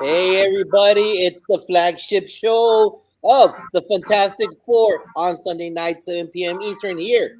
Hey everybody, it's the flagship show of the Fantastic Four on Sunday night, 7 p.m. Eastern here.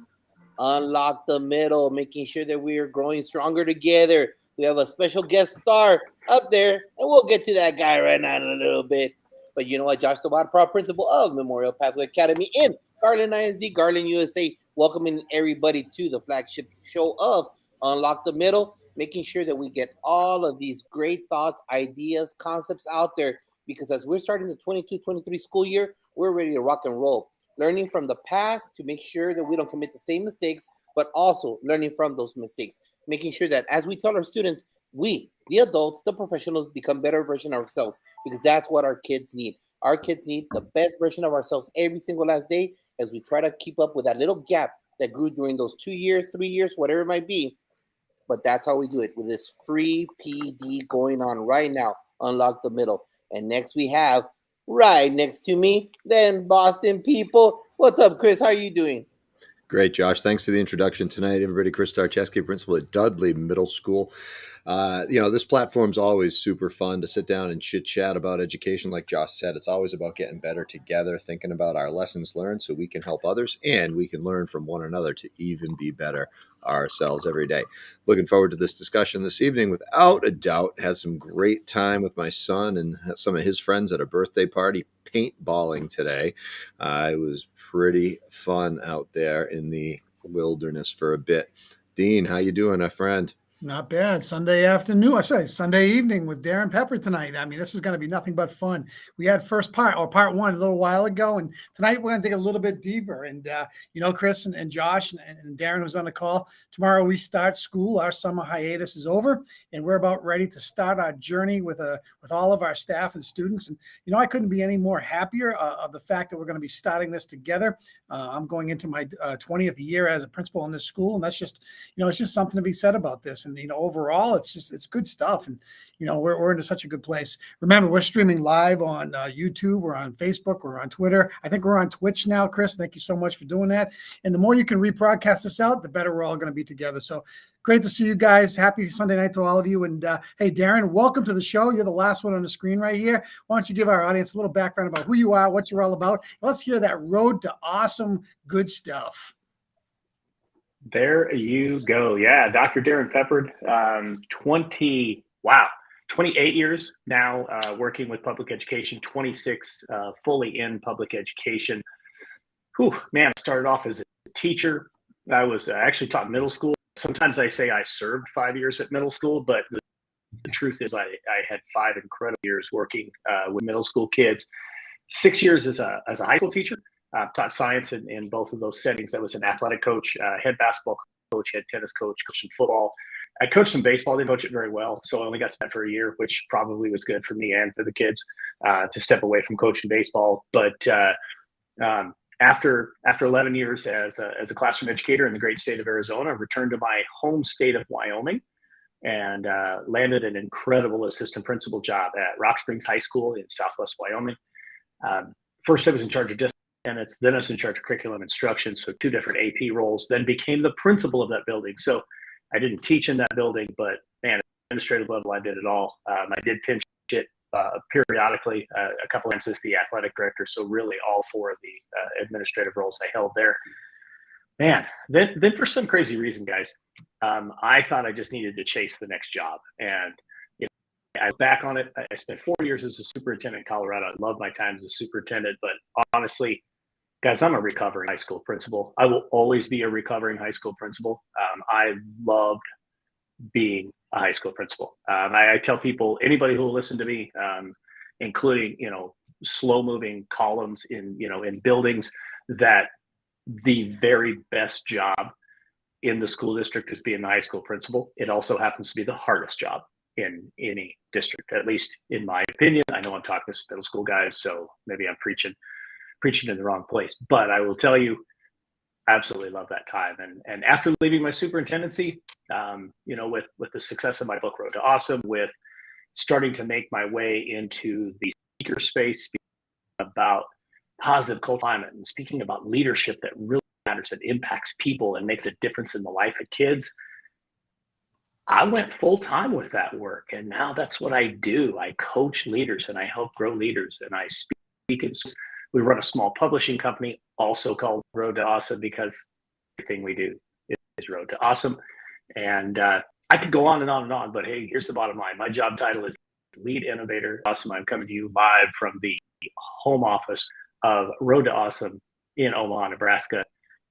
Unlock the middle, making sure that we are growing stronger together. We have a special guest star up there, and we'll get to that guy right now in a little bit. But you know what? Josh Tobat, proud principal of Memorial Pathway Academy in Garland ISD, Garland, USA, welcoming everybody to the flagship show of Unlock the Middle, making sure that we get all of these great thoughts, ideas, concepts out there. Because as we're starting the 22-23 school year, we're ready to rock and roll, learning from the past to make sure that we don't commit the same mistakes, but also learning from those mistakes, making sure that as we tell our students, we, the adults, the professionals, become better version of ourselves, because that's what our kids need. Our kids need the best version of ourselves every single last day as we try to keep up with that little gap that grew during those 2 years, 3 years, whatever it might be. But that's how we do it with this free PD going on right now. Unlock the middle. And next we have right next to me, then Boston people. What's up, Chris? How are you doing? Great, Josh. Thanks for the introduction tonight, everybody. Chris Starcheski, principal at Dudley Middle School. This platform's always super fun to sit down and chit chat about education. Like Josh said, it's always about getting better together, thinking about our lessons learned so we can help others and we can learn from one another to even be better ourselves every day. Looking forward to this discussion this evening. Without a doubt, had some great time with my son and some of his friends at a birthday party paintballing today. It was pretty fun out there in the wilderness for a bit. Dean, how you doing, my friend? Not bad. Sunday afternoon, Sunday evening with Darrin Peppard tonight. I mean, this is going to be nothing but fun. We had part one a little while ago, and tonight we're going to dig a little bit deeper. And, Chris and Josh and Darrin, who's on the call, tomorrow we start school. Our summer hiatus is over, and we're about ready to start our journey with all of our staff and students. And, I couldn't be any more happier of the fact that we're going to be starting this together. I'm going into my 20th year as a principal in this school, and that's just, it's just something to be said about this. And overall, it's good stuff, and we're into such a good place. Remember, we're streaming live on YouTube, we're on Facebook, we're on Twitter. I think we're on Twitch now, Chris. Thank you so much for doing that. And the more you can rebroadcast this out, the better we're all going to be together. So great to see you guys. Happy Sunday night to all of you. And hey, Darrin, welcome to the show. You're the last one on the screen right here. Why don't you give our audience a little background about who you are, what you're all about? Let's hear that road to awesome, good stuff. There you go. Yeah, Dr. Darrin Peppard, 28 years now working with public education, 26 fully in public education. Whew, man, I started off as a teacher. I was actually taught middle school. Sometimes I say I served 5 years at middle school, but the truth is I had 5 incredible years working with middle school kids. 6 years as a high school teacher. Taught science in both of those settings. I was an athletic coach, head basketball coach, head tennis coach, coached some football. I coached some baseball, didn't coach it very well, so I only got to that for a year, which probably was good for me and for the kids to step away from coaching baseball. But after 11 years as a classroom educator in the great state of Arizona, I returned to my home state of Wyoming and landed an incredible assistant principal job at Rock Springs High School in Southwest Wyoming. First, I was in charge of attendance, then I was in charge of curriculum instruction, so 2 different AP roles, then became the principal of that building. So I didn't teach in that building, but man, at administrative level, I did it all. I did pinch it periodically, a couple times as the athletic director, so really all 4 of the administrative roles I held there. Man, then for some crazy reason, guys, I thought I just needed to chase the next job. And I look back on it. I spent 4 years as a superintendent in Colorado. I love my time as a superintendent, but honestly, guys, I'm a recovering high school principal. I will always be a recovering high school principal. I loved being a high school principal. I tell people, anybody who will listen to me, including, slow moving columns in buildings, that the very best job in the school district is being the high school principal. It also happens to be the hardest job in any district, at least in my opinion. I know I'm talking to middle school guys, so maybe I'm preaching in the wrong place, but I will tell you, I absolutely love that time. And after leaving my superintendency, with the success of my book Road to Awesome, with starting to make my way into the speaker space, speaking about positive cultural climate and speaking about leadership that really matters, that impacts people and makes a difference in the life of kids, I went full time with that work, and now that's what I do. I coach leaders and I help grow leaders, and I speak. We run a small publishing company, also called Road to Awesome, because everything we do is Road to Awesome. And I could go on and on and on, but hey, here's the bottom line. My job title is Lead Innovator. Awesome. I'm coming to you live from the home office of Road to Awesome in Omaha, Nebraska.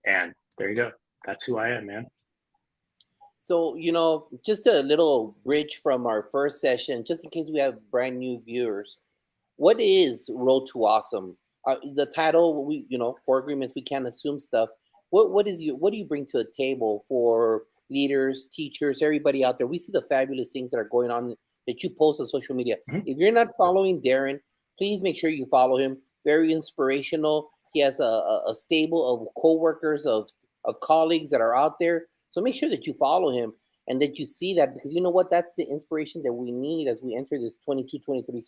And there you go. That's who I am, man. So, just a little bridge from our first session, just in case we have brand new viewers. What is Road to Awesome? The title, for agreements, we can't assume stuff. What do you bring to a table for leaders, teachers, everybody out there? We see the fabulous things that are going on that you post on social media. Mhm. If you're not following Darrin, please make sure you follow him. Very inspirational. He has a stable of coworkers, of colleagues that are out there. So make sure that you follow him and that you see that, because you know what? That's the inspiration that we need as we enter this 22-23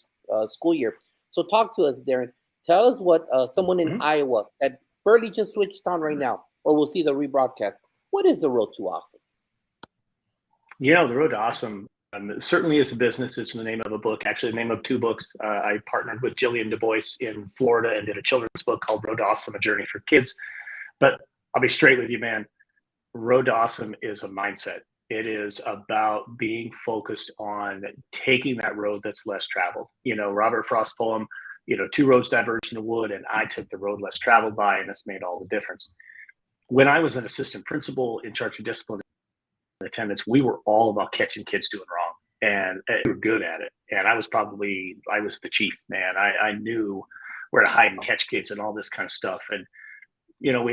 school year. So talk to us, Darrin. Tell us what someone in Iowa that barely just switched on right now, or we'll see the rebroadcast. What is the Road to Awesome? The Road to Awesome certainly is a business. It's the name of a book, actually the name of two books. I partnered with Jillian Du Bois in Florida and did a children's book called Road to Awesome, A Journey for Kids. But I'll be straight with you, man. Road to Awesome is a mindset. It is about being focused on taking that road that's less traveled. Robert Frost's poem, two roads diverged in the wood, and I took the road less traveled by, and it's made all the difference. When I was an assistant principal in charge of discipline and attendance, we were all about catching kids doing wrong, and we were good at it. And I was the chief, man. I knew where to hide and catch kids and all this kind of stuff. And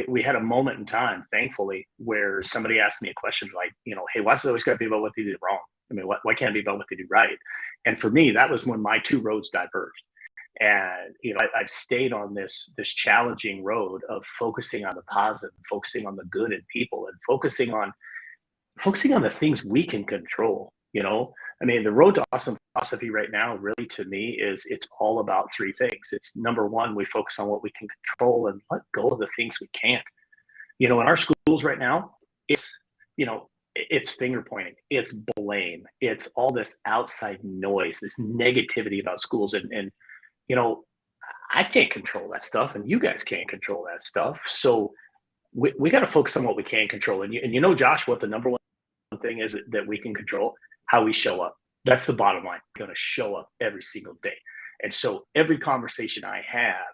we had a moment in time, thankfully, where somebody asked me a question like, hey, why's it always got to be about what they did wrong? I mean, why can't it be about what they do right? And for me, that was when my two roads diverged. And I've stayed on this challenging road of focusing on the positive, focusing on the good in people, and focusing on the things we can control. I mean, the Road to Awesome philosophy right now, really, to me, it's all about three things. It's number one, we focus on what we can control and let go of the things we can't. In our schools right now, it's finger pointing, it's blame, it's all this outside noise, this negativity about schools, and I can't control that stuff, and you guys can't control that stuff. So we got to focus on what we can control. And Josh, what the number one thing is that we can control? How we show up. That's the bottom line. We're going to show up every single day. And so every conversation I have,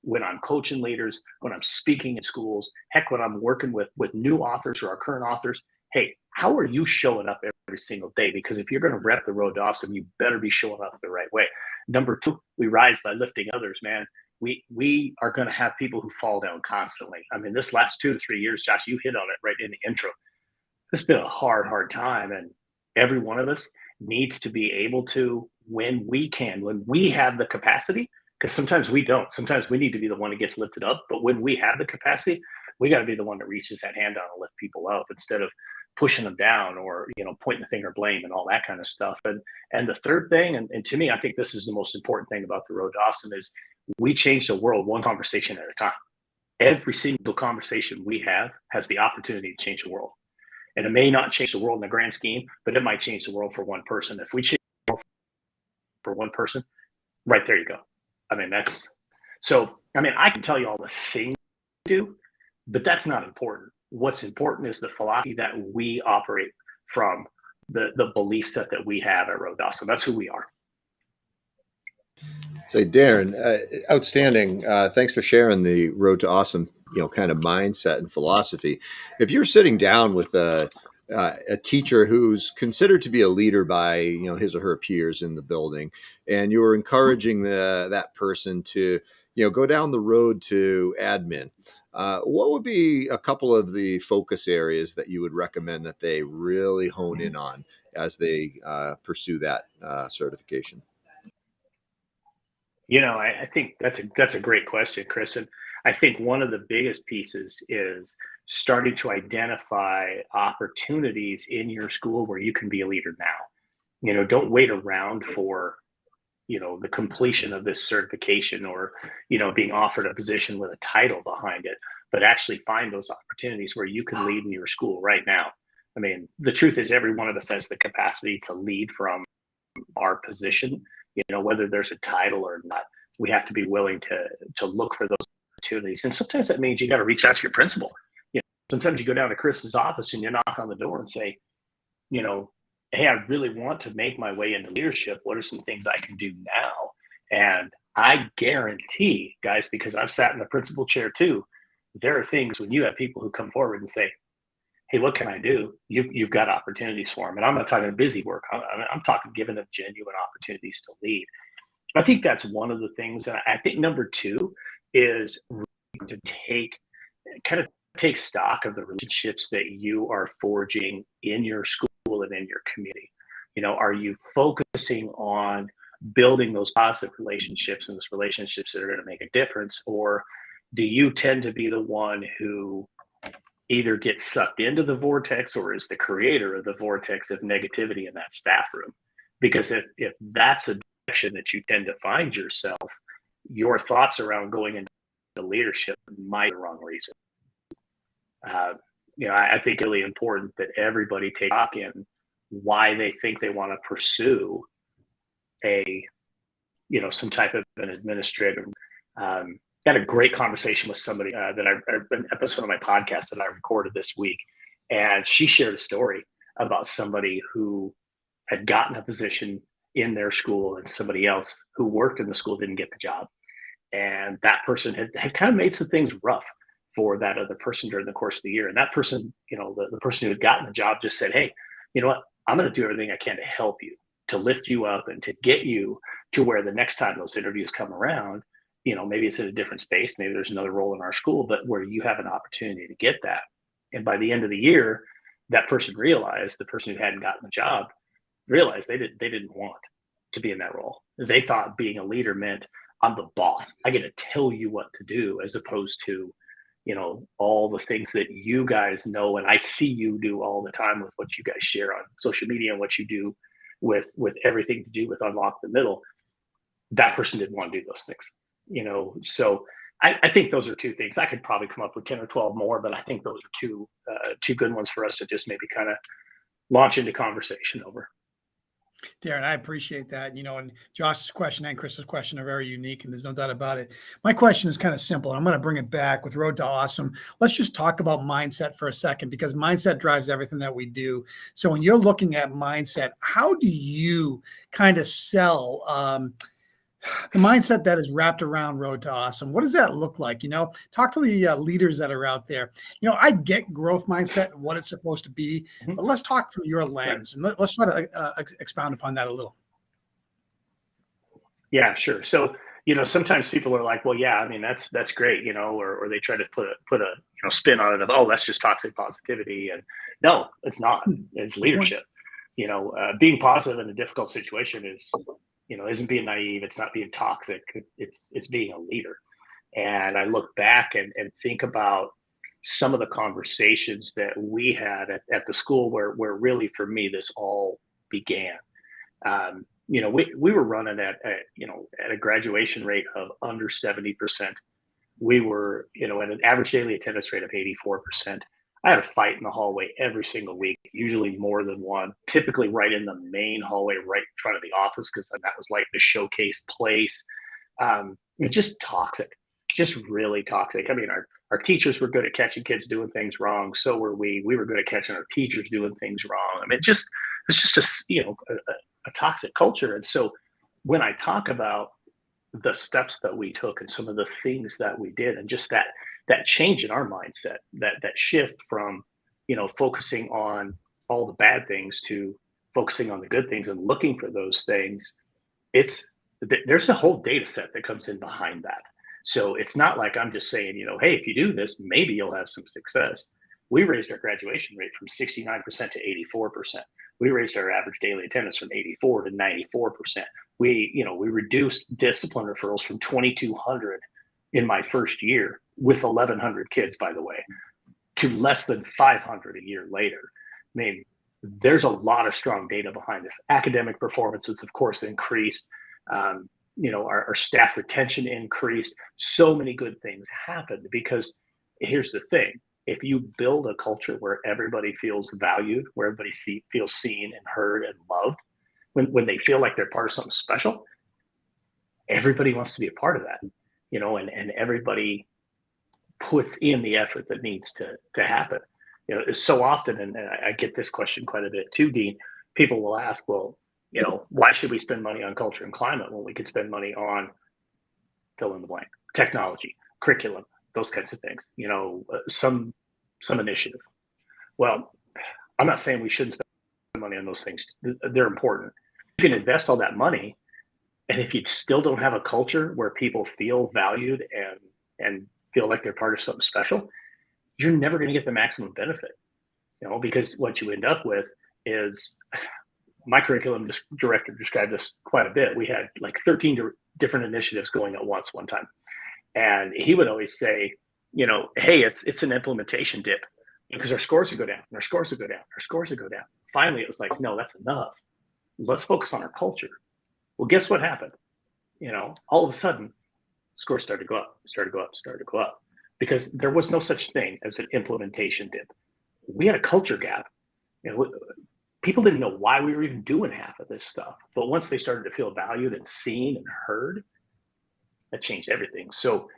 when I'm coaching leaders, when I'm speaking in schools, heck, when I'm working with new authors or our current authors, hey, how are you showing up every single day? Because if you're going to rep the Road to Awesome, you better be showing up the right way. Number two, we rise by lifting others, man. We are going to have people who fall down constantly. I mean, this last 2 to 3 years, Josh, you hit on it right in the intro. It's been a hard time. And every one of us needs to be able to, when we have the capacity, because sometimes we don't. Sometimes we need to be the one that gets lifted up. But when we have the capacity, we got to be the one that reaches that hand down and lift people up instead of pushing them down or pointing the finger, blame, and all that kind of stuff. And the third thing, and to me, I think this is the most important thing about the Road to Awesome, is we change the world one conversation at a time. Every single conversation we have has the opportunity to change the world. And it may not change the world in the grand scheme, but it might change the world for one person. If we change the world for one person, right there you go. I mean, I can tell you all the things we do, but that's not important. What's important is the philosophy that we operate from, the belief set that we have at Road to Awesome. That's who we are. So, Darrin, outstanding. Thanks for sharing the Road to Awesome, kind of mindset and philosophy. If you're sitting down with a teacher who's considered to be a leader by his or her peers in the building, and you were encouraging that person to go down the road to admin, what would be a couple of the focus areas that you would recommend that they really hone in on as they pursue that certification? I think that's a great question, Chris. And I think one of the biggest pieces is starting to identify opportunities in your school where you can be a leader now. Don't wait around for, the completion of this certification or, being offered a position with a title behind it, but actually find those opportunities where you can lead in your school right now. I mean, the truth is every one of us has the capacity to lead from our position, whether there's a title or not. We have to be willing to look for those opportunities. And sometimes that means you got to reach out to your principal. Sometimes you go down to Chris's office and you knock on the door and say, hey, I really want to make my way into leadership. What are some things I can do now? And I guarantee, guys, because I've sat in the principal chair too, there are things when you have people who come forward and say, hey, what can I do? You've got opportunities for them. And I'm not talking busy work. I'm talking giving them genuine opportunities to lead. I think that's one of the things. And I think number two is to take stock of the relationships that you are forging in your school and in your community. Are you focusing on building those positive relationships and those relationships that are going to make a difference? Or do you tend to be the one who either gets sucked into the vortex or is the creator of the vortex of negativity in that staff room? Because if that's a direction that you tend to find yourself, your thoughts around going into leadership might be the wrong reason. I think it's really important that everybody take stock in why they think they want to pursue some type of an administrative. Had a great conversation with somebody that an episode of my podcast that I recorded this week, and she shared a story about somebody who had gotten a position in their school and somebody else who worked in the school didn't get the job, and that person had kind of made some things rough for that other person during the course of the year. And that person, the person who had gotten the job just said, hey, you know what? I'm going to do everything I can to help you, to lift you up and to get you to where the next time those interviews come around, maybe it's in a different space. Maybe there's another role in our school, but where you have an opportunity to get that. And by the end of the year, that person realized, the person who hadn't gotten the job realized they didn't want to be in that role. They thought being a leader meant I'm the boss. I get to tell you what to do, as opposed to, all the things that you guys know. And I see you do all the time with what you guys share on social media and what you do with everything to do with Unlock the Middle. That person didn't want to do those things, so I think those are two things. I could probably come up with 10 or 12 more, but I think those are two good ones for us to just maybe kind of launch into conversation over. Darrin, I appreciate that. And Josh's question and Chris's question are very unique, and there's no doubt about it. My question is kind of simple, and I'm going to bring it back with Road to Awesome. Let's just talk about mindset for a second, because mindset drives everything that we do. So when you're looking at mindset, how do you kind of sell the mindset that is wrapped around Road to Awesome? What does that look like? Talk to the leaders that are out there. I get growth mindset and what it's supposed to be, but let's talk from your lens, and let's try to expound upon that a little. Yeah, sure. So, sometimes people are like, well, yeah, I mean, that's great, or they try to put a spin on it of, oh, that's just toxic positivity. And no, it's not. It's leadership. Being positive in a difficult situation isn't being naive. It's not being toxic. It's being a leader. And I look back and think about some of the conversations that we had at the school where really for me this all began. We were running at a graduation rate of under 70%. We were at an average daily attendance rate of 84%. I had a fight in the hallway every single week, usually more than one, typically right in the main hallway, right in front of the office, because that was like the showcase place. Just toxic, just really toxic. I mean, our teachers were good at catching kids doing things wrong. So were we. We were good at catching our teachers doing things wrong. I mean, it's just a toxic culture. And so when I talk about the steps that we took and some of the things that we did, and just that change in our mindset, that shift from, focusing on all the bad things to focusing on the good things and looking for those things, there's a whole data set that comes in behind that. So it's not like I'm just saying, hey, if you do this, maybe you'll have some success. We raised our graduation rate from 69% to 84%. We raised our average daily attendance from 84 to 94%. We reduced discipline referrals from 2,200 in my first year with 1,100 kids, by the way, to less than 500 a year later. I mean, there's a lot of strong data behind this. Academic performances, of course, increased. Our staff retention increased. So many good things happened because here's the thing. if you build a culture where everybody feels valued, where everybody feels seen and heard and loved, when they feel like they're part of something special, everybody wants to be a part of that, and everybody puts in the effort that needs to happen. So often, and I get this question quite a bit too, Dean, people will ask, well, why should we spend money on culture and climate when we could spend money on fill in the blank, technology, curriculum, those kinds of things, some initiative. Well, I'm not saying we shouldn't spend money on those things. They're important. You can invest all that money, and if you still don't have a culture where people feel valued and feel like they're part of something special, you're never going to get the maximum benefit, because what you end up with is, my curriculum director described this quite a bit. We had like 13 different initiatives going at once one time. And he would always say, hey, it's an implementation dip, because our scores would go down, and our scores would go down, our scores would go down. Finally, it was like, no, that's enough. Let's focus on our culture. Well, guess what happened? All of a sudden, scores started to go up, started to go up, because there was no such thing as an implementation dip. We had a culture gap. People didn't know why we were even doing half of this stuff. But once they started to feel valued and seen and heard, that changed everything. So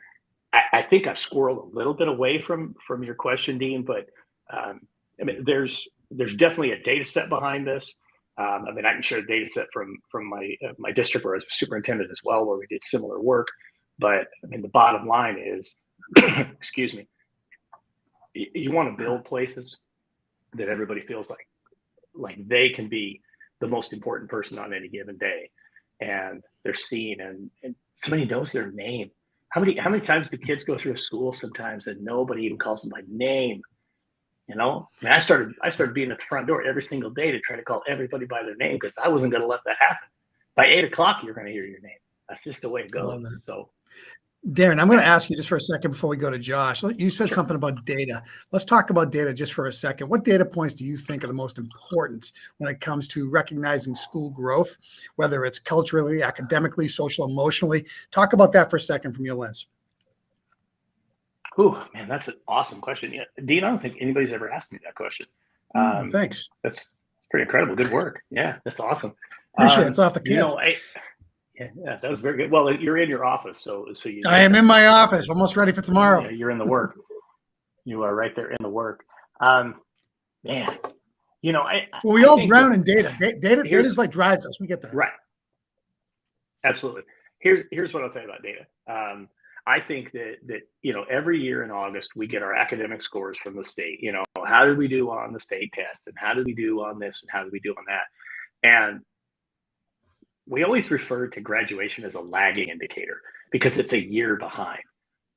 I think I've squirreled a little bit away from your question, Dean, but there's definitely a data set behind this. I can share a data set from my district where I was a superintendent as well, where we did similar work. But the bottom line is, excuse me, you want to build places that everybody feels like they can be the most important person on any given day, and they're seen, and somebody knows their name. How many times do kids go through a school sometimes and nobody even calls them by name? I started being at the front door every single day to try to call everybody by their name, because I wasn't going to let that happen. By 8 o'clock, you're going to hear your name. That's just the way it goes. So, Darrin, I'm going to ask you just for a second before we go to Josh. You said something about data. Let's talk about data just for a second. What data points do you think are the most important when it comes to recognizing school growth, whether it's culturally, academically, social, emotionally? Talk about that for a second from your lens. Oh, man, that's an awesome question. Yeah, Dean, I don't think anybody's ever asked me that question. Thanks. That's pretty incredible. Good work. Yeah, that's awesome. Appreciate it. It's off the cuff. Yeah, that was very good. Well, you're in your office, so you. I am in my office, almost ready for tomorrow. Yeah, you're in the work. You are right there in the work. Man, we all drown in data. Data is like drives us. We get that. Right. Absolutely. Here's what I'll tell you about data. I think that every year in August we get our academic scores from the state. How did we do on the state test, and how did we do on this, and how did we do on that? And we always refer to graduation as a lagging indicator because it's a year behind.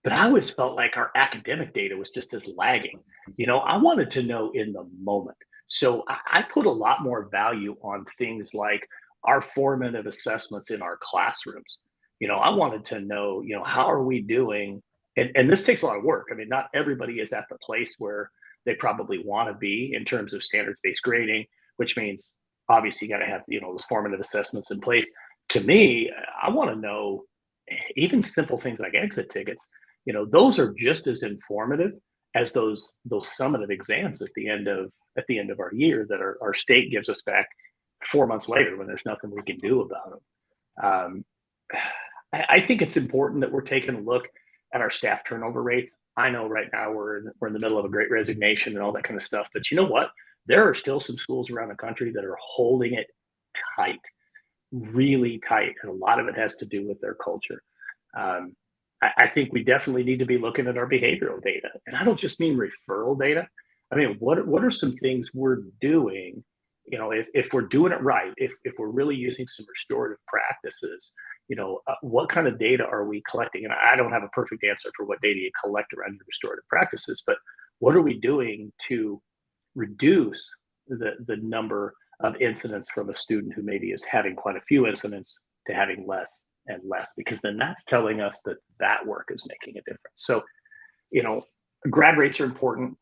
But I always felt like our academic data was just as lagging. I wanted to know in the moment. So I put a lot more value on things like our formative assessments in our classrooms. I wanted to know, how are we doing? And this takes a lot of work. Not everybody is at the place where they probably want to be in terms of standards-based grading, which means obviously you got to have, those formative assessments in place. To me, I want to know even simple things like exit tickets. Those are just as informative as those summative exams at the end of our year that our state gives us back 4 months later when there's nothing we can do about them. I think it's important that we're taking a look at our staff turnover rates. I know right now we're in the middle of a great resignation and all that kind of stuff, but you know what? There are still some schools around the country that are holding it tight, really tight, and a lot of it has to do with their culture. I think we definitely need to be looking at our behavioral data, and I don't just mean referral data. What are some things we're doing? If we're doing it right, if we're really using some restorative practices, what kind of data are we collecting? And I don't have a perfect answer for what data you collect around your restorative practices, but what are we doing to reduce the number of incidents from a student who maybe is having quite a few incidents to having less and less, because then that's telling us that work is making a difference. So, grad rates are important.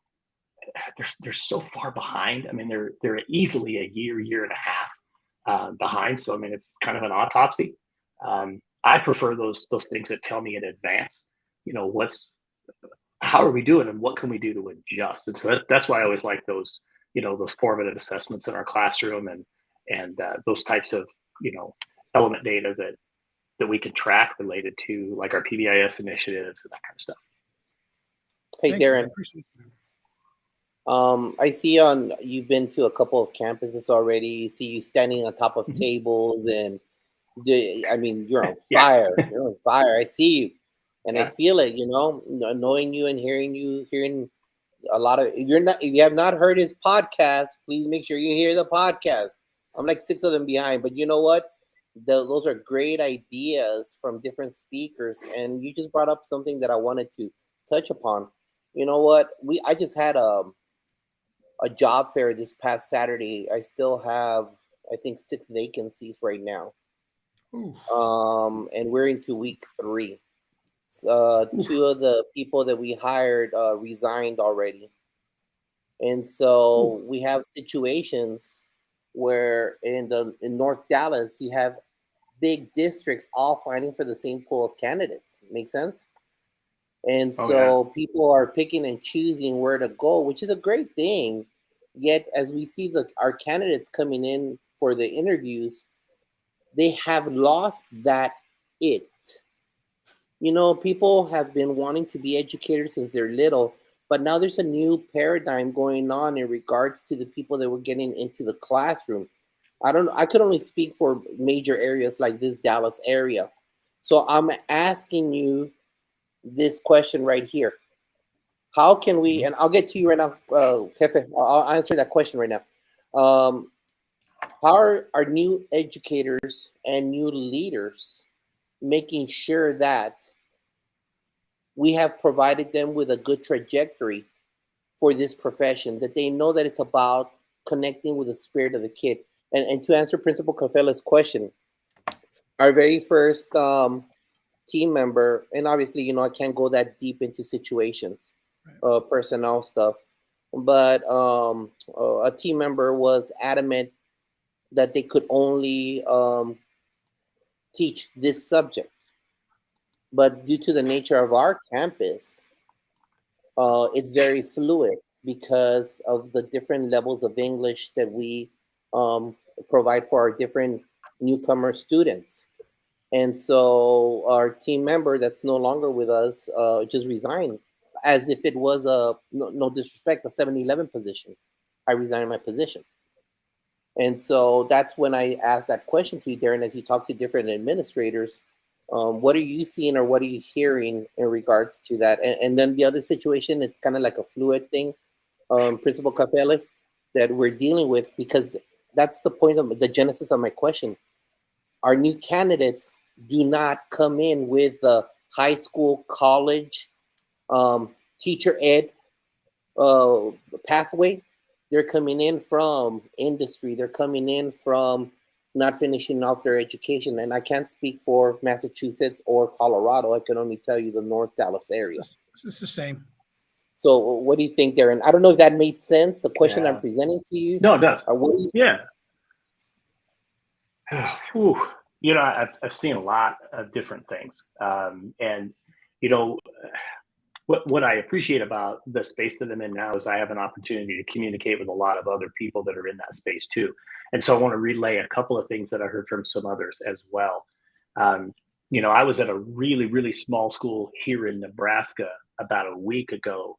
They're so far behind. They're easily a year and a half behind. So, it's kind of an autopsy. I prefer those things that tell me in advance, how are we doing and what can we do to adjust? And so that's why I always like those, those formative assessments in our classroom, and those types of, element data that we can track related to like our PBIS initiatives and that kind of stuff. Hey, Thank you. I Darrin. appreciate that. I see you've been to a couple of campuses already. You see you standing on top of tables, and you're on Yeah. fire. You're on fire. I see you, and I Yeah. feel it. Knowing you and hearing a lot of. If you have not heard his podcast, please make sure you hear the podcast. I'm like 6 of them behind, but you know what? Those are great ideas from different speakers, and you just brought up something that I wanted to touch upon. You know what? I just had a job fair this past Saturday. I still have, I think, 6 vacancies right now. Ooh. And we're into week 3. 2 of the people that we hired resigned already. And so we have situations where in North Dallas, you have big districts all fighting for the same pool of candidates. Make sense? And so people are picking and choosing where to go, which is a great thing. Yet, as we see our candidates coming in for the interviews, they have lost that it. People have been wanting to be educators since they're little, but now there's a new paradigm going on in regards to the people that were getting into the classroom. I could only speak for major areas like this Dallas area. So I'm asking you this question right here. How can we, and I'll get to you right now, Jefe, I'll answer that question right now. How are new educators and new leaders making sure that we have provided them with a good trajectory for this profession, that they know that it's about connecting with the spirit of the kid? And to answer Principal Cafela's question, our very first team member, and obviously, I can't go that deep into situations, personnel stuff, but a team member was adamant that they could only teach this subject. But due to the nature of our campus, it's very fluid because of the different levels of English that we provide for our different newcomer students. And so our team member that's no longer with us just resigned, as if it was no disrespect, a 7-Eleven position. I resigned my position. And so that's when I asked that question to you, Darrin, as you talk to different administrators. What are you seeing or what are you hearing in regards to that? And then the other situation, it's kind of like a fluid thing, Principal Cafele, that we're dealing with, because that's the point of the genesis of my question. Our new candidates do not come in with the high school, college, teacher ed pathway. They're coming in from industry. They're coming in from not finishing off their education. And I can't speak for Massachusetts or Colorado. I can only tell you the North Dallas area. It's the same. So what do you think, Darrin? I don't know if that made sense, the question I'm presenting to you. No, it does. Yeah. I've seen a lot of different things. And what I appreciate about the space that I'm in now is I have an opportunity to communicate with a lot of other people that are in that space too. And so I want to relay a couple of things that I heard from some others as well. I was at a really, really small school here in Nebraska about a week ago,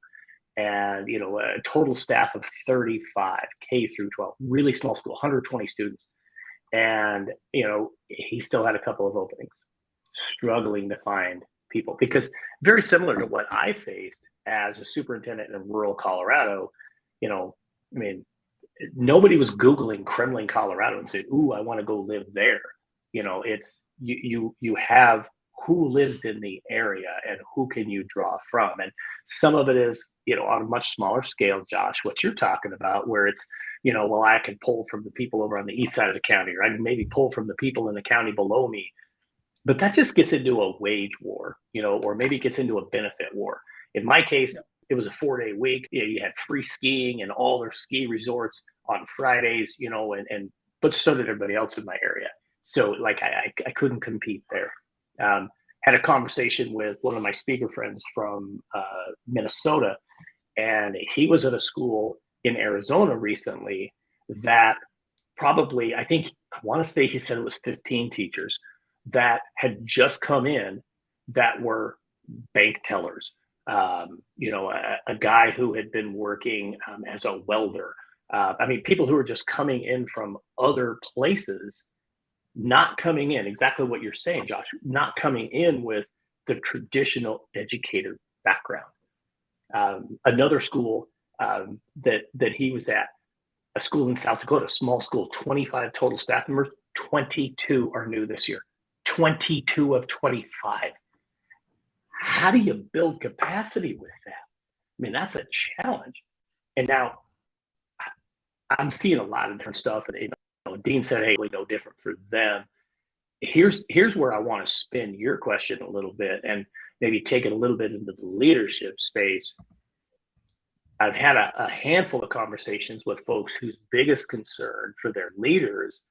and, a total staff of 35, K through 12, really small school, 120 students. And, he still had a couple of openings, struggling to find people, because very similar to what I faced as a superintendent in rural Colorado, nobody was Googling Kremlin, Colorado and said, "Ooh, I want to go live there." It's you have who lives in the area and who can you draw from. And some of it is, on a much smaller scale, Josh, what you're talking about, where it's, well, I can pull from the people over on the east side of the county, or I can maybe pull from the people in the county below me. But that just gets into a wage war, or maybe it gets into a benefit war. In my case, it was a 4-day week. You had free skiing and all their ski resorts on Fridays, but so did everybody else in my area. So like I couldn't compete there. had a conversation with one of my speaker friends from Minnesota, and he was at a school in Arizona recently that probably, I want to say he said it was 15 teachers that had just come in that were bank tellers. A guy who had been working as a welder. People who are just coming in from other places, not coming in, exactly what you're saying, Josh, not coming in with the traditional educator background. Another school that he was at, a school in South Dakota, small school, 25 total staff members, 22 are new this year. 22 of 25. How do you build capacity with that? That's a challenge. And now I'm seeing a lot of different stuff. And Dean said, "Hey, we no different for them." Here's where I want to spin your question a little bit and maybe take it a little bit into the leadership space. I've had a handful of conversations with folks whose biggest concern for their leaders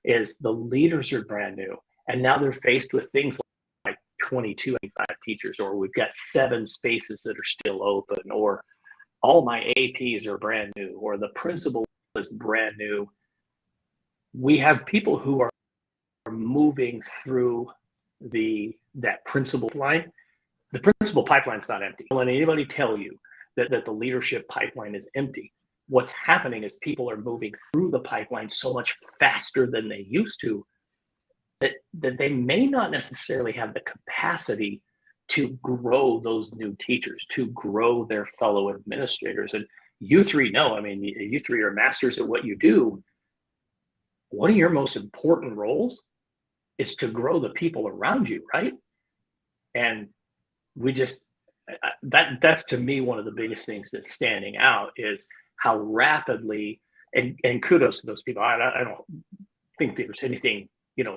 is the leaders are brand new. And now they're faced with things like 22, 25 teachers, or we've got 7 spaces that are still open, or all my APs are brand new, or the principal is brand new. We have people who are moving through that principal line. The principal pipeline's not empty. Don't let anybody tell you that the leadership pipeline is empty. What's happening is people are moving through the pipeline so much faster than they used to that they may not necessarily have the capacity to grow those new teachers, to grow their fellow administrators. And you three know, you three are masters at what you do. One of your most important roles is to grow the people around you, right? And we just, that's to me one of the biggest things that's standing out is how rapidly, and kudos to those people. I don't think there's anything,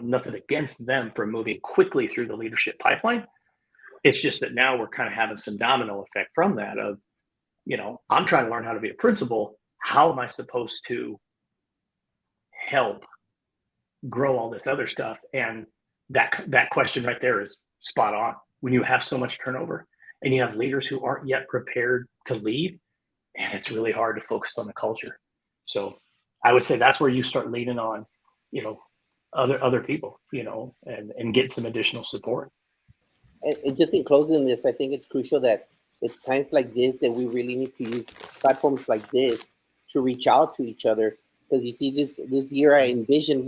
nothing against them for moving quickly through the leadership pipeline. It's just that now we're kind of having some domino effect from that of, I'm trying to learn how to be a principal. How am I supposed to help grow all this other stuff? And that question right there is spot on. When you have so much turnover and you have leaders who aren't yet prepared to lead, and it's really hard to focus on the culture. So I would say that's where you start leaning on, other people, and get some additional support. And just in closing this, I think it's crucial that it's times like this that we really need to use platforms like this to reach out to each other. Because you see, this year I envisioned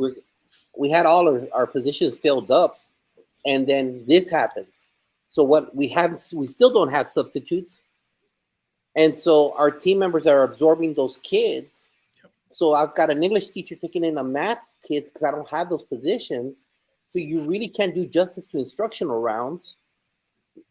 we had all of our positions filled up, and then this happens. So what we still don't have substitutes. And so our team members are absorbing those kids. So I've got an English teacher taking in a math kids because I don't have those positions. So you really can't do justice to instructional rounds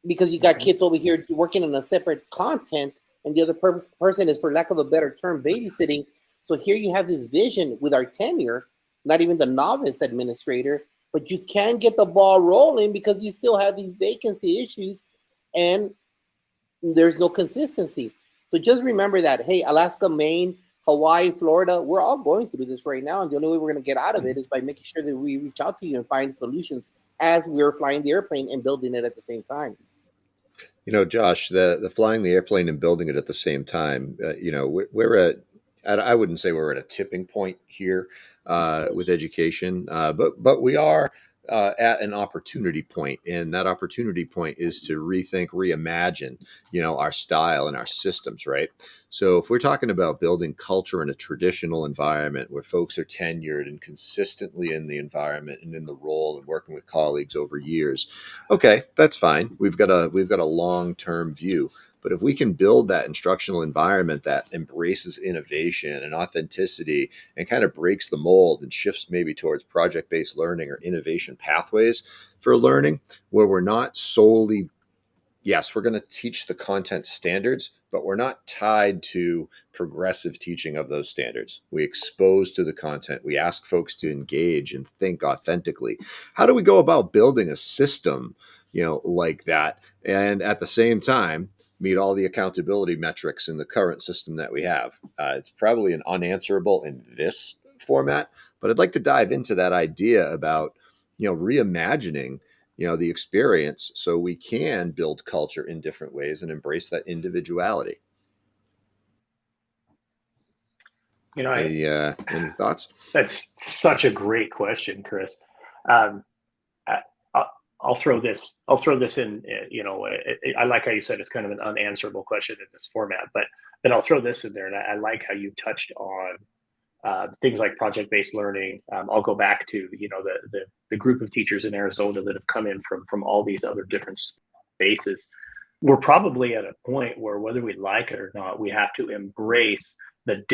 because you got kids over here working on a separate content, and the other person is, for lack of a better term, babysitting. So here you have this vision with our tenure, not even the novice administrator, but you can get the ball rolling because you still have these vacancy issues and there's no consistency. So just remember that, hey, Alaska, Maine, Hawaii, Florida, we're all going through this right now. And the only way we're going to get out of it is by making sure that we reach out to you and find solutions as we're flying the airplane and building it at the same time. Josh, the flying the airplane and building it at the same time, we're at, I wouldn't say we're at a tipping point here with education, but we are at an opportunity point, and that opportunity point is to rethink, reimagine, our style and our systems, right? So if we're talking about building culture in a traditional environment where folks are tenured and consistently in the environment and in the role and working with colleagues over years, okay, that's fine. We've got a long-term view. But if we can build that instructional environment that embraces innovation and authenticity and kind of breaks the mold and shifts maybe towards project-based learning or innovation pathways for learning, where we're not solely, yes, we're going to teach the content standards, but we're not tied to progressive teaching of those standards. We expose to the content. We ask folks to engage and think authentically. How do we go about building a system, like that, and at the same time meet all the accountability metrics in the current system that we have? It's probably an unanswerable in this format, but I'd like to dive into that idea about, reimagining the experience, so we can build culture in different ways and embrace that individuality. Any thoughts? That's such a great question, Chris. Um, I, I'll throw this in. I like how you said it's kind of an unanswerable question in this format, but then I'll throw this in there, and I like how you touched on things like project-based learning. I'll go back to the group of teachers in Arizona that have come in from all these other different spaces. We're probably at a point where, whether we like it or not, we have to embrace the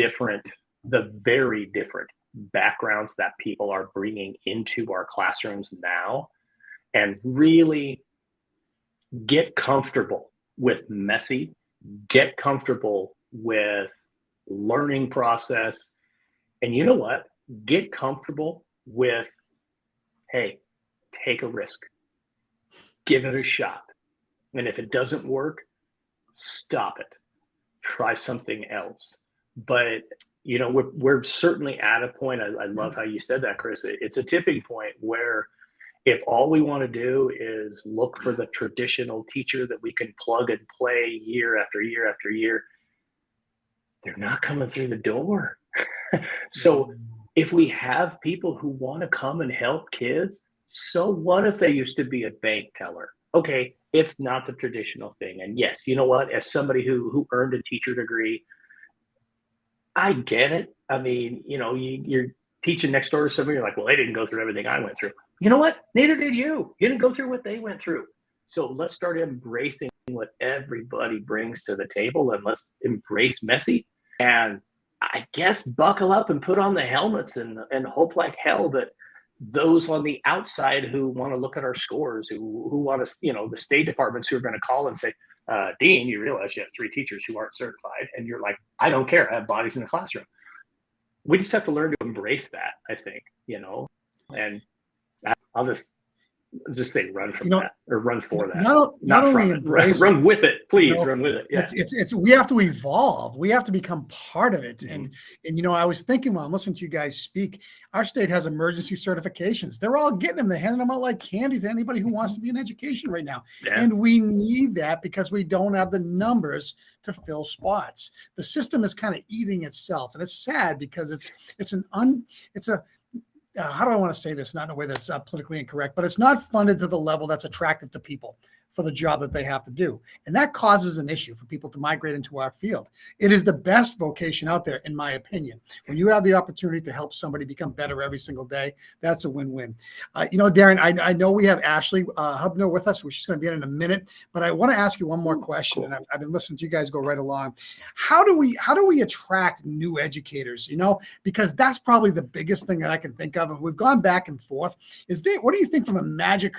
very different backgrounds that people are bringing into our classrooms now, and really get comfortable with messy, get comfortable with learning process. And you know what? Get comfortable with, hey, take a risk, give it a shot. And if it doesn't work, stop it, try something else. But we're certainly at a point. I love how you said that, Chris. It's a tipping point where, if all we want to do is look for the traditional teacher that we can plug and play year after year after year, they're not coming through the door. So if we have people who want to come and help kids, so what if they used to be a bank teller? Okay, it's not the traditional thing. And yes, you know what? As somebody who earned a teacher degree, I get it. I mean, you're teaching next door to somebody, you're like, well, they didn't go through everything I went through. You know what? Neither did you. You didn't go through what they went through. So let's start embracing what everybody brings to the table, and let's embrace messy. And I guess buckle up and put on the helmets and hope like hell that those on the outside who want to look at our scores, who want to, the state departments who are going to call and say, Dean, you realize you have 3 teachers who aren't certified. And you're like, I don't care. I have bodies in the classroom. We just have to learn to embrace that, I think, and I'll just say run from that, or run for that. Not only embrace run with it, please. Run with it. Yeah. It's we have to evolve. We have to become part of it. Mm-hmm. And I was thinking while I'm listening to you guys speak, our state has emergency certifications. They're all getting them. They're handing them out like candy to anybody who wants to be in education right now. Yeah. And we need that because we don't have the numbers to fill spots. The system is kind of eating itself, and it's sad because how do I want to say this? Not in a way that's politically incorrect, but it's not funded to the level that's attractive to people for the job that they have to do. And that causes an issue for people to migrate into our field. It is the best vocation out there, in my opinion. When you have the opportunity to help somebody become better every single day, that's a win-win. Darrin, I know we have Ashley Hubner with us, which is going to be in a minute, but I want to ask you one more question. Cool. And I've been listening to you guys go right along. How do we attract new educators? Because that's probably the biggest thing that I can think of. And we've gone back and forth. What do you think from a magic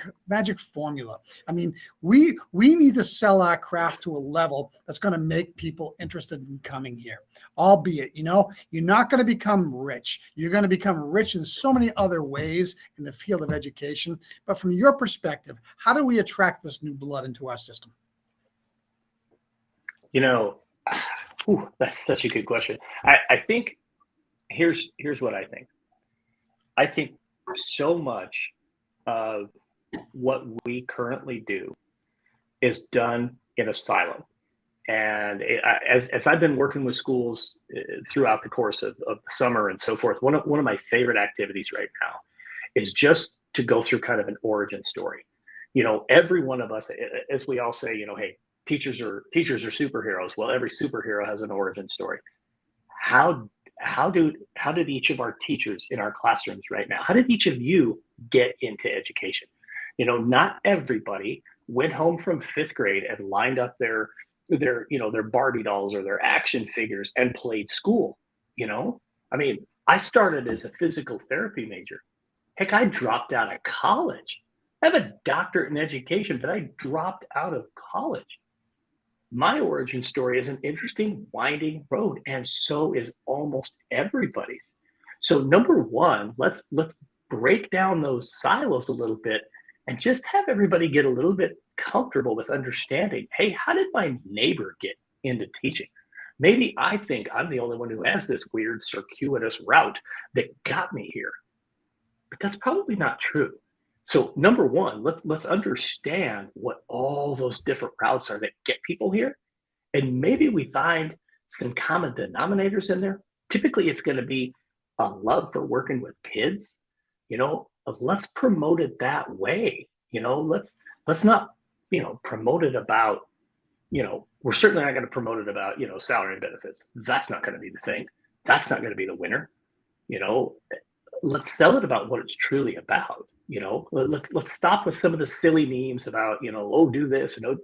formula? I mean, we need to sell our craft to a level that's going to make people interested in coming here. Albeit, you're not going to become rich. You're going to become rich in so many other ways in the field of education. But from your perspective, how do we attract this new blood into our system? That's such a good question. I think here's what I think. I think so much of what we currently do is done in a silo. And as I've been working with schools throughout the course of the summer and so forth, one of my favorite activities right now is just to go through kind of an origin story. Every one of us, as we all say, hey, teachers are superheroes. Well, every superhero has an origin story. How did each of our teachers in our classrooms right now, how did each of you get into education? Not everybody went home from 5th grade and lined up their Barbie dolls or their action figures and played school. I mean, I started as a physical therapy major. Heck, I dropped out of college. I have a doctorate in education, but I dropped out of college. My origin story is an interesting, winding road, and so is almost everybody's. So number one, let's break down those silos a little bit and just have everybody get a little bit comfortable with understanding, hey, how did my neighbor get into teaching? Maybe I think I'm the only one who has this weird circuitous route that got me here. But that's probably not true. So number one, let's understand what all those different routes are that get people here, and maybe we find some common denominators in there. Typically, it's going to be a love for working with kids. Let's promote it that way. Let's not promote it about we're certainly not going to promote it about salary and benefits. That's not going to be the thing. That's not going to be the winner. You know, let's sell it about what it's truly about. Let's stop with some of the silly memes about oh, do this and oh,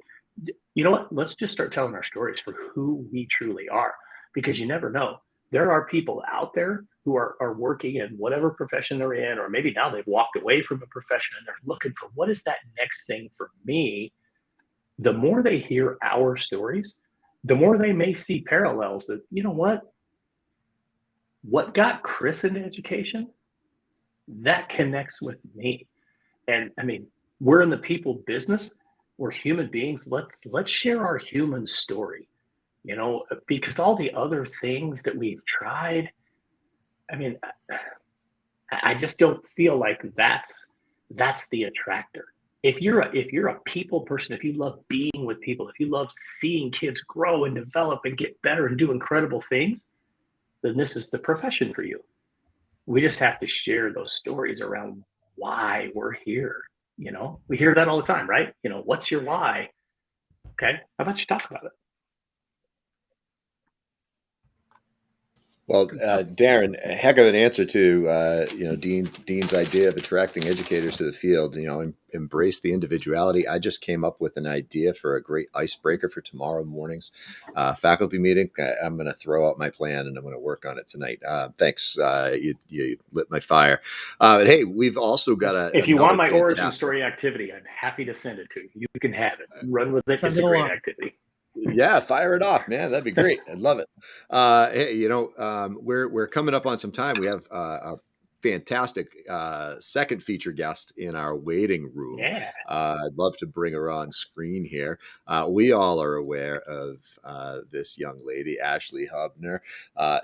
you know what? Let's just start telling our stories for who we truly are, because you never know. There are people out there who are working in whatever profession they're in, or maybe now they've walked away from a profession and they're looking for what is that next thing for me. The more they hear our stories, the more they may see parallels that, what got Chris into education, that connects with me. And I mean, we're in the people business. We're human beings. Let's share our human story, because all the other things that we've tried, I mean, I just don't feel like that's the attractor. If you're a people person, if you love being with people, if you love seeing kids grow and develop and get better and do incredible things, then this is the profession for you. We just have to share those stories around why we're here. We hear that all the time, right? What's your why? Okay, how about you talk about it? Well, Darrin, a heck of an answer to Dean's idea of attracting educators to the field. Embrace the individuality. I just came up with an idea for a great icebreaker for tomorrow morning's faculty meeting. I'm going to throw out my plan and I'm going to work on it tonight. Thanks. You lit my fire. But hey, we've also got If you want my origin story activity, I'm happy to send it to you. You can have it. Run with it. It's a great activity. Yeah, fire it off, man. That'd be great. I'd love it. Hey, we're coming up on some time. We have a fantastic second feature guest in our waiting room. Yeah. I'd love to bring her on screen here. We all are aware of this young lady, Ashley Hubner.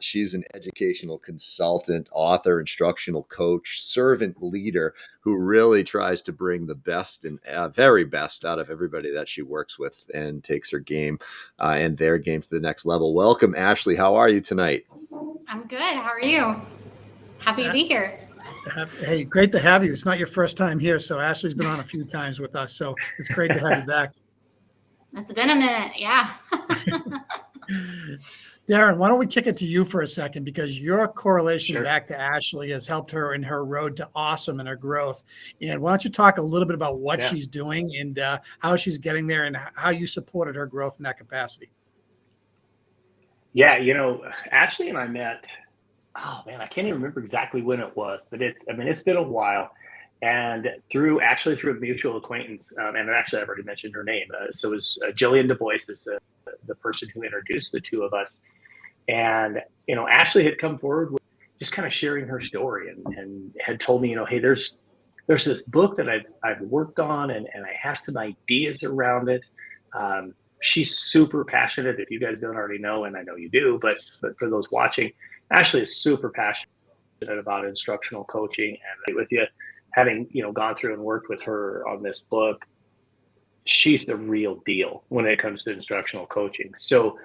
She's an educational consultant, author, instructional coach, servant leader who really tries to bring the best and very best out of everybody that she works with and takes her game and their game to the next level. Welcome, Ashley. How are you tonight? I'm good. How are you? Happy to be here. Hey, great to have you. It's not your first time here, so Ashley's been on a few times with us, so it's great to have you back. It's been a minute, yeah. Darrin, why don't we kick it to you for a second, because your correlation back to Ashley has helped her in her road to awesome and her growth. And why don't you talk a little bit about what she's doing and how she's getting there and how you supported her growth in that capacity? Yeah, Ashley and I met, oh man, I can't even remember exactly when it was, but it's been a while. And through a mutual acquaintance, and actually I've already mentioned her name. So it was Jillian Du Bois is the person who introduced the two of us. And, Ashley had come forward with just kind of sharing her story and had told me, hey, there's this book that I've worked on and I have some ideas around it. She's super passionate, if you guys don't already know, and I know you do, but for those watching, Ashley is super passionate about instructional coaching. And with you, having, gone through and worked with her on this book, she's the real deal when it comes to instructional coaching. So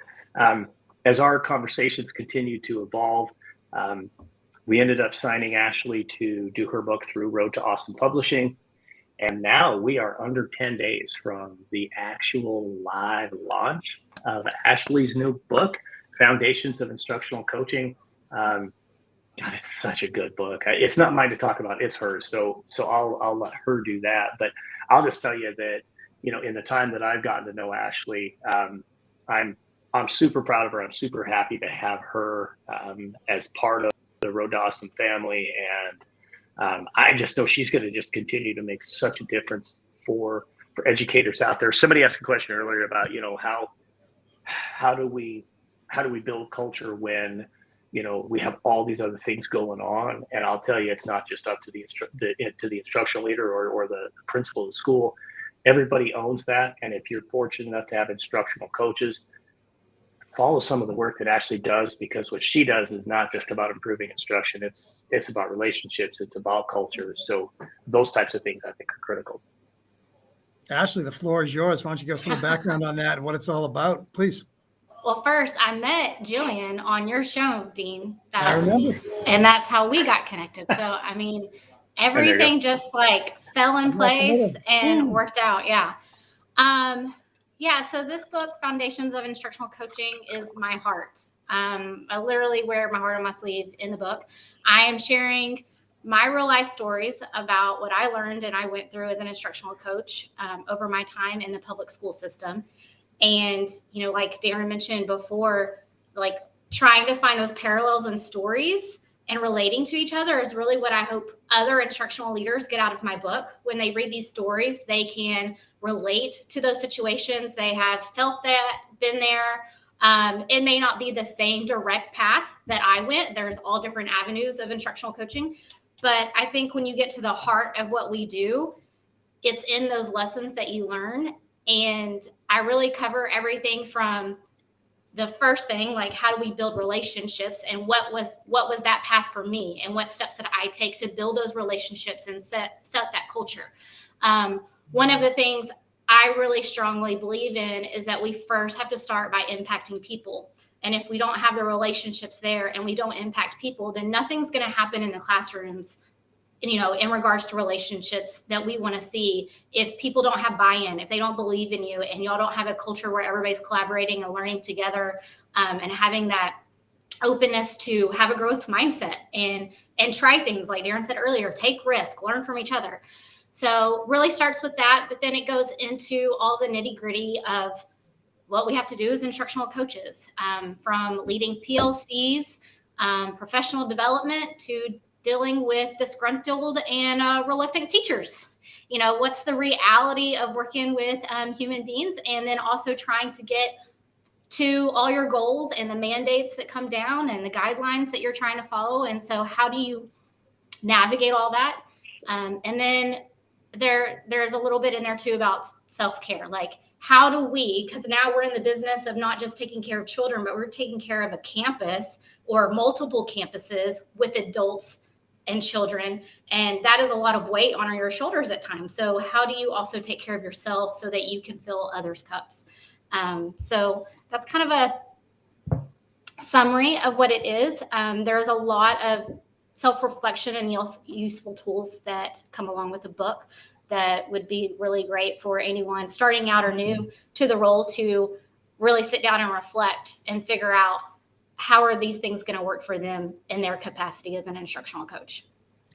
as our conversations continue to evolve, we ended up signing Ashley to do her book through Road to Awesome Publishing. And now we are under 10 days from the actual live launch of Ashley's new book, Foundations of Instructional Coaching. God, it's such a good book. It's not mine to talk about; it's hers. So I'll let her do that. But I'll just tell you that in the time that I've gotten to know Ashley, I'm super proud of her. I'm super happy to have her as part of the Road to Awesome family, and I just know she's going to just continue to make such a difference for educators out there. Somebody asked a question earlier about how do we build culture when we have all these other things going on. And I'll tell you, it's not just up to the instructional leader or the principal of the school. Everybody owns that. And if you're fortunate enough to have instructional coaches, follow some of the work that Ashley does, because what she does is not just about improving instruction. It's about relationships. It's about culture. So those types of things I think are critical. Ashley, the floor is yours. Why don't you give us a little background on that and what it's all about, please? Well, first, I met Jillian on your show, Dean. I remember. And that's how we got connected. So, I mean, everything just like fell in place and worked out. Yeah. So this book, Foundations of Instructional Coaching, is my heart. I literally wear my heart on my sleeve in the book. I am sharing my real life stories about what I learned and I went through as an instructional coach over my time in the public school system. And, you know, like Darrin mentioned before, like trying to find those parallels and stories and relating to each other is really what I hope other instructional leaders get out of my book. When they read these stories, they can relate to those situations. They have felt that, been there. It may not be the same direct path that I went. There's all different avenues of instructional coaching. But I think when you get to the heart of what we do, it's in those lessons that you learn. And I really cover everything from the first thing, like how do we build relationships, and what was that path for me, and what steps did I take to build those relationships and set that culture. One of the things I really strongly believe in is that we first have to start by impacting people. And if we don't have the relationships there and we don't impact people, then nothing's going to happen in the classrooms, you know, in regards to relationships that we want to see. If people don't have buy-in, if they don't believe in you, and y'all don't have a culture where everybody's collaborating and learning together, and having that openness to have a growth mindset and try things, like Darrin said earlier, take risk, learn from each other. So really starts with that, but then it goes into all the nitty-gritty of what we have to do as instructional coaches, from leading PLCs, professional development, to dealing with disgruntled and reluctant teachers. You know, what's the reality of working with human beings, and then also trying to get to all your goals and the mandates that come down and the guidelines that you're trying to follow. And so how do you navigate all that? And then there's a little bit in there too about self-care. Like, how do we, because now we're in the business of not just taking care of children, but we're taking care of a campus or multiple campuses with adults and children. And that is a lot of weight on your shoulders at times. So how do you also take care of yourself so that you can fill others' cups? So that's kind of a summary of what it is. There's a lot of self-reflection and useful tools that come along with the book that would be really great for anyone starting out or new to the role to really sit down and reflect and figure out how are these things going to work for them in their capacity as an instructional coach.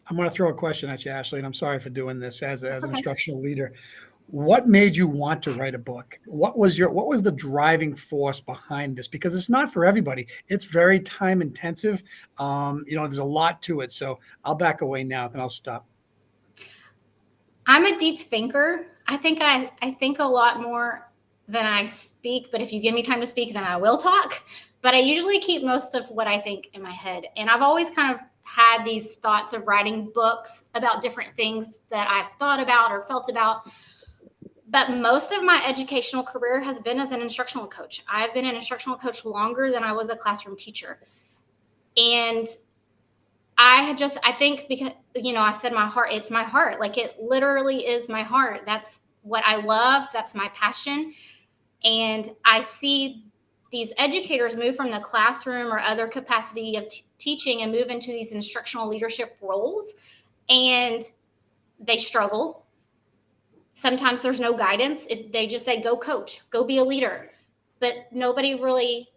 I'm going to throw a question at you, Ashley, and I'm sorry for doing this as an instructional leader. What made you want to write a book? What was the driving force behind this? Because it's not for everybody. It's very time intensive. There's a lot to it. So I'll back away now, then I'll stop. I'm a deep thinker. I think I think a lot more than I speak, but if you give me time to speak, then I will talk. But I usually keep most of what I think in my head. And I've always kind of had these thoughts of writing books about different things that I've thought about or felt about. But most of my educational career has been as an instructional coach. I've been an instructional coach longer than I was a classroom teacher. And I think because, I said my heart, it's my heart. Like, it literally is my heart. That's what I love. That's my passion. And I see these educators move from the classroom or other capacity of teaching and move into these instructional leadership roles, and they struggle. Sometimes there's no guidance. They just say, go coach, go be a leader. But nobody really,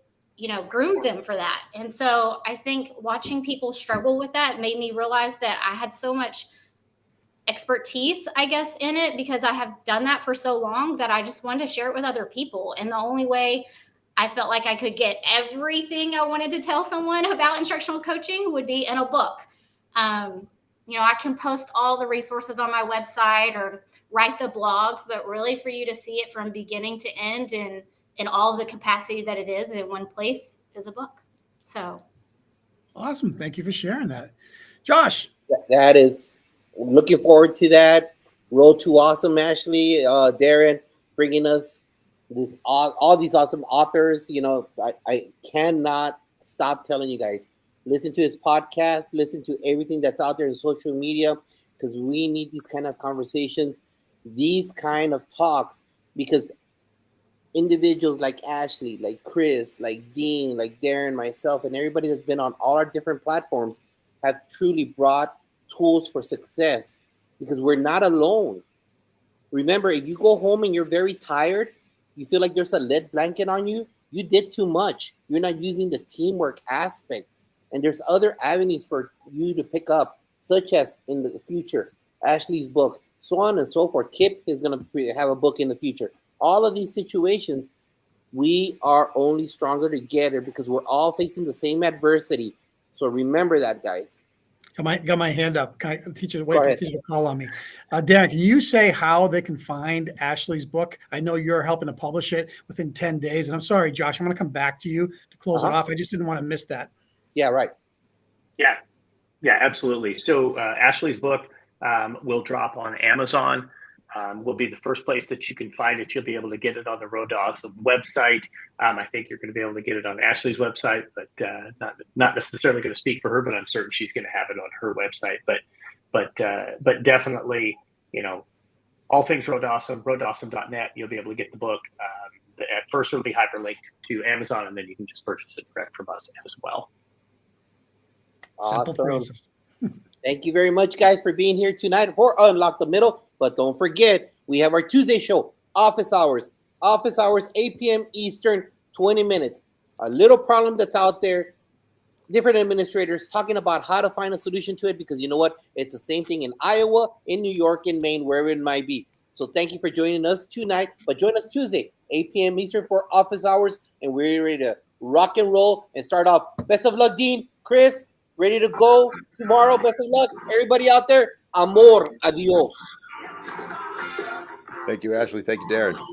groomed them for that. And so I think watching people struggle with that made me realize that I had so much expertise, I guess, in it, because I have done that for so long that I just wanted to share it with other people. And the only way I felt like I could get everything I wanted to tell someone about instructional coaching would be in a book. I can post all the resources on my website or write the blogs, but really for you to see it from beginning to end and in all the capacity that it is in one place is a book. So awesome. Thank you for sharing that. Josh. That is, looking forward to that. Roll to awesome, Ashley. Darrin bringing us all these awesome authors. I cannot stop telling you guys, listen to his podcast, listen to everything that's out there in social media, because we need these kind of conversations, these kind of talks, because individuals like Ashley, like Chris, like Dean, like Darrin, myself, and everybody that's been on all our different platforms have truly brought tools for success, because we're not alone. Remember, if you go home and you're very tired, you feel like there's a lead blanket on you, you did too much. You're not using the teamwork aspect. And there's other avenues for you to pick up, such as in the future, Ashley's book, so on and so forth. Kip is going to have a book in the future. All of these situations, we are only stronger together because we're all facing the same adversity. So remember that, guys. Got my hand up. Can I teacher wait for the teacher to call on me? Darrin, can you say how they can find Ashley's book? I know you're helping to publish it within 10 days. And I'm sorry, Josh, I'm going to come back to you to close it off. I just didn't want to miss that. Yeah, right. Yeah, absolutely. So Ashley's book will drop on Amazon. Will be the first place that you can find it. You'll be able to get it on the Road to Awesome website. I think you're going to be able to get it on Ashley's website, but not necessarily going to speak for her, but I'm certain she's going to have it on her website. But definitely, all things Road to Awesome, roadtoawesome.net. You'll be able to get the book. At first, it'll be hyperlinked to Amazon, and then you can just purchase it direct from us as well. Awesome. Thank you very much, guys, for being here tonight for Unlock the Middle. But don't forget, we have our Tuesday show, Office Hours, 8 p.m. Eastern, 20 minutes. A little problem that's out there, different administrators talking about how to find a solution to it, because you know what? It's the same thing in Iowa, in New York, in Maine, wherever it might be. So thank you for joining us tonight. But join us Tuesday, 8 p.m. Eastern for Office Hours, and we're ready to rock and roll and start off. Best of luck, Dean, Chris. Ready to go tomorrow. Best of luck. Everybody out there, amor, adios. Thank you, Ashley. Thank you, Darrin.